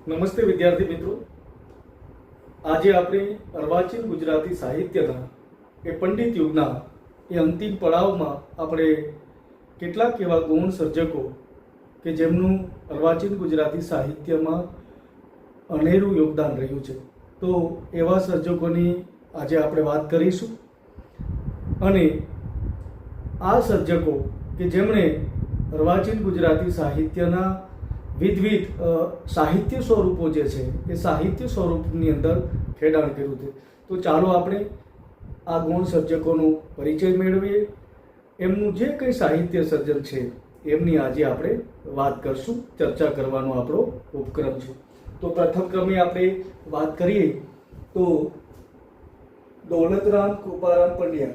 નમસ્તે વિદ્યાર્થી મિત્રો, આજે આપણે અર્વાચીન ગુજરાતી સાહિત્યના પંડિત યુગના અંતિમ પડાવમાં આપણે કેટલાક એવા ગૌણ સર્જકો કે જેમનું અર્વાચીન ગુજરાતી સાહિત્યમાં અનેરું યોગદાન રહ્યું છે, તો એવા સર્જકોની આજે આપણે વાત કરીશું. અને આ સર્જકો કે જેમણે અર્વાચીન ગુજરાતી સાહિત્યના વિવિધ સાહિત્ય સ્વરૂપો જે છે એ સાહિત્ય સ્વરૂપની અંદર ખેડાણ કર્યું છે. તો ચાલો આપણે આ ગૌણ સર્જકોનો પરિચય મેળવીએ. એમનું જે કંઈ સાહિત્ય સર્જન છે એમની આજે આપણે વાત કરશું, ચર્ચા કરવાનો આપણો ઉપક્રમ છે. તો પ્રથમ ક્રમે આપણે વાત કરીએ તો દોલતરામ કૃપારામ પંડ્યા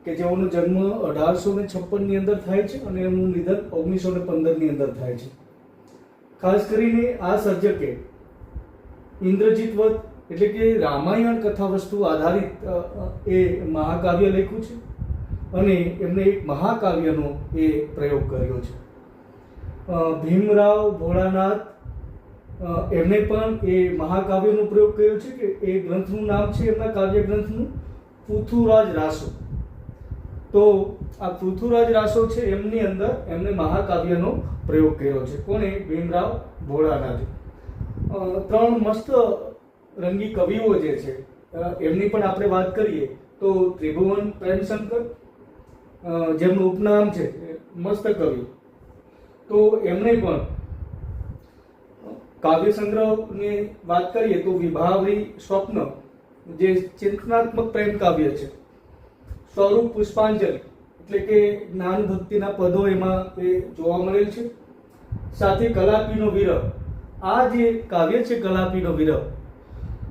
કે જેઓનો જન્મ 1856ની અંદર થાય છે અને એમનું નિધન 1915ની અંદર થાય છે. ખાસ કરીને આ સર્જકે ઇન્દ્રજીતવત એટલે કે રામાયણ કથા વસ્તુ આધારિત એ મહાકાવ્ય લખ્યું છે અને એમને એક મહાકાવ્યનો એ પ્રયોગ કર્યો છે. ભીમરાવ ભોળાનાથ એમને પણ એ મહાકાવ્યનો પ્રયોગ કર્યો છે કે એ ગ્રંથનું નામ છે એમના કાવ્ય ગ્રંથનું પૃથુરાજ રાસો. તો આ પૃથુરાજ રાસો છે એમની અંદર એમને મહાકાવ્યનો પ્રયોગ કર્યો છે. કોણે? ભીમરાવ ભોળાનાથે. ત્રણ મસ્ત રંગી કવિઓ જે છે એમની પણ આપણે વાત કરીએ તો ત્રિભુવન પ્રેમશંકર જેમનું ઉપનામ છે મસ્ત કવિ, તો એમણે પણ કાવ્ય સંગ્રહની વાત કરીએ તો વિભાવરી સ્વપ્ન જે ચિંતનાત્મક પ્રેમ કાવ્ય છે, સ્વરૂપ પુષ્પાંજલિ એટલે કે જ્ઞાન ભક્તિના પદો એમાં એ જોવા મળેલ છે. સાથે કલાપીનો વિરહ, આ જે કાવ્ય છે કલાપીનો વિરહ,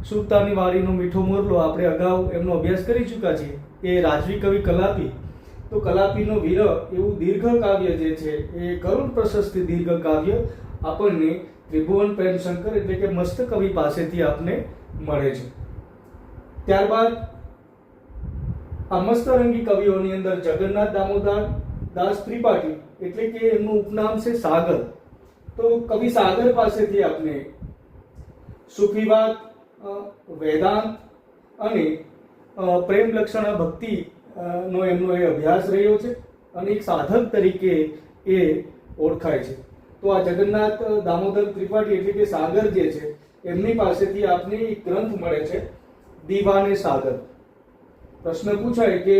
સુરતાની વાડીનો મીઠો મોરલો, આપણે અગાઉ એમનો અભ્યાસ કરી ચૂક્યા છીએ. એ રાજવી કવિ કલાપી, તો કલાપીનો વિરહ એવું દીર્ઘ કાવ્ય જે છે એ કરુણ પ્રશસ્તિ દીર્ઘ કાવ્ય આપણને ત્રિભુવન પ્રેમશંકર એટલે કે મસ્ત કવિ પાસેથી આપને મળે છે. ત્યારબાદ આ મસ્તરંગી કવિઓની અંદર જગન્નાથ દામોદર દાસ ત્રિપાઠી એટલે કે એમનું ઉપનામ છે સાગર, તો કવિ સાગર પાસેથી આપણે સુફીવાદ, વેદાંત અને પ્રેમ લક્ષણા ભક્તિ નો એમનો એ અભ્યાસ રહ્યો છે અને એક સાધક તરીકે એ ઓળખાય છે. તો આ જગન્નાથ દામોદર ત્રિપાઠી એટલે કે સાગર જે છે એમની પાસેથી આપને એક ગ્રંથ મળે છે દીવાને સાગર. પ્રશ્ન પૂછાય કે